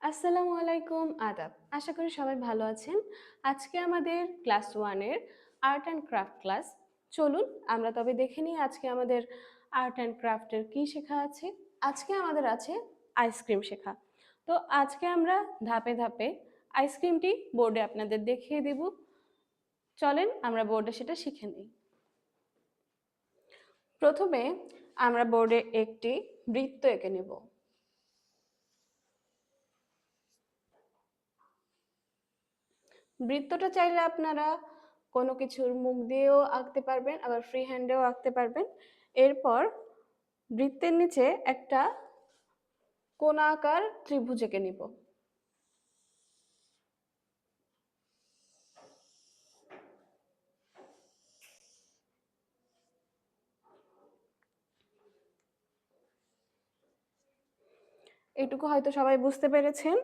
আসসালামু আলাইকুম, আদাব। আশা করি সবাই ভালো আছেন। আজকে আমাদের ক্লাস 1 এর আর্ট অ্যান্ড ক্রাফট ক্লাস। চলুন আমরা তবে দেখে নিই আজকে আমাদের আর্ট অ্যান্ড ক্রাফটের কী শেখা আছে। আজকে আমাদের আছে আইসক্রিম শেখা। তো আজকে আমরা ধাপে ধাপে আইসক্রিমটি বোর্ডে আপনাদের দেখিয়ে দেব। চলেন আমরা বোর্ডে সেটা শিখে নিই। প্রথমে আমরা বোর্ডে একটি বৃত্ত এঁকে নেব। বৃত্তটা চাইলে আপনারা কোনো কিছুর মুখ দিয়েও আঁকতে পারবেন, আবার ফ্রি হ্যান্ডেও আঁকতে পারবেন। এরপর বৃত্তের নিচে একটা কোণাকার ত্রিভুজ এঁকে নিব। এটুকু হয়তো সবাই বুঝতে পেরেছেন।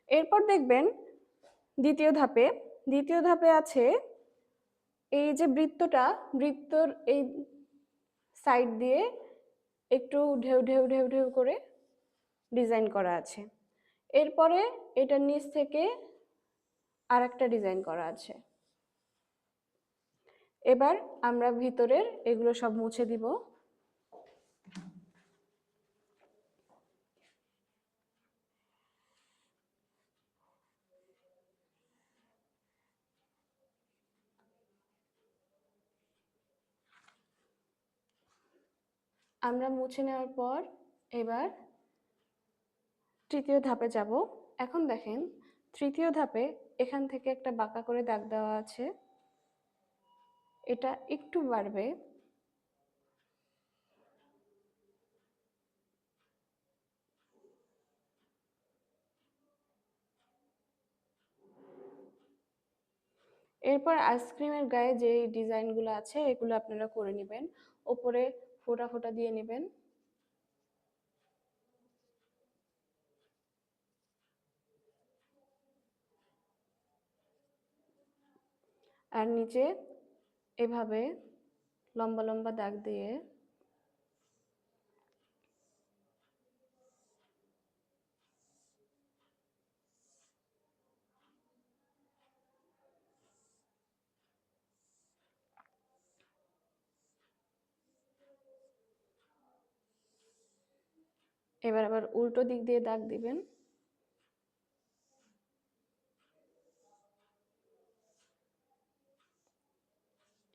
এরপর দেখবেন দ্বিতীয় ধাপে আছে এই যে বৃত্তর এই সাইড দিয়ে একটু ঢেউ ঢেউ ঢেউ ঢেউ করে ডিজাইন করা আছে। এরপরে এটার নিচ থেকে আর একটা ডিজাইন করা আছে। এবার আমরা ভিতরের এগুলো সব মুছে দিব। আমরা মুছে নেওয়ার পর এবার তৃতীয় ধাপে যাব। এখন দেখেন তৃতীয় ধাপে এখান থেকে একটা বাঁকা করে দাগ দেওয়া আছে, এটা একটু বাড়বে। এরপর আইসক্রিমের গায়ে যে ডিজাইনগুলো আছে এগুলো আপনারা করে নেবেন। ওপরে ফোঁটা ফোঁটা দিয়ে নেবেন। আর নিচে এভাবে লম্বা লম্বা দাগ দিয়ে এবার আবার উল্টো দিক দিয়ে দাগ দিবেন।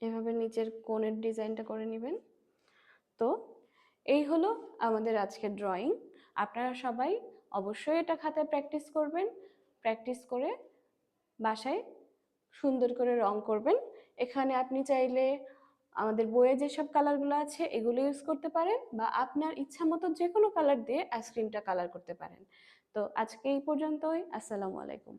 এভাবে নিচের কোণের ডিজাইনটা করে নেবেন। তো এই হলো আমাদের আজকের ড্রয়িং। আপনারা সবাই অবশ্যই এটা খাতায় প্র্যাকটিস করবেন। প্র্যাকটিস করে বাসায় সুন্দর করে রং করবেন। এখানে আপনি চাইলে আমাদের বইয়ে যেসব কালারগুলো আছে এগুলো ইউজ করতে পারেন, বা আপনার ইচ্ছা মতো যে কোনো কালার দিয়ে আইসক্রিমটা কালার করতে পারেন। তো আজকে এই পর্যন্তই। আসসালামু আলাইকুম।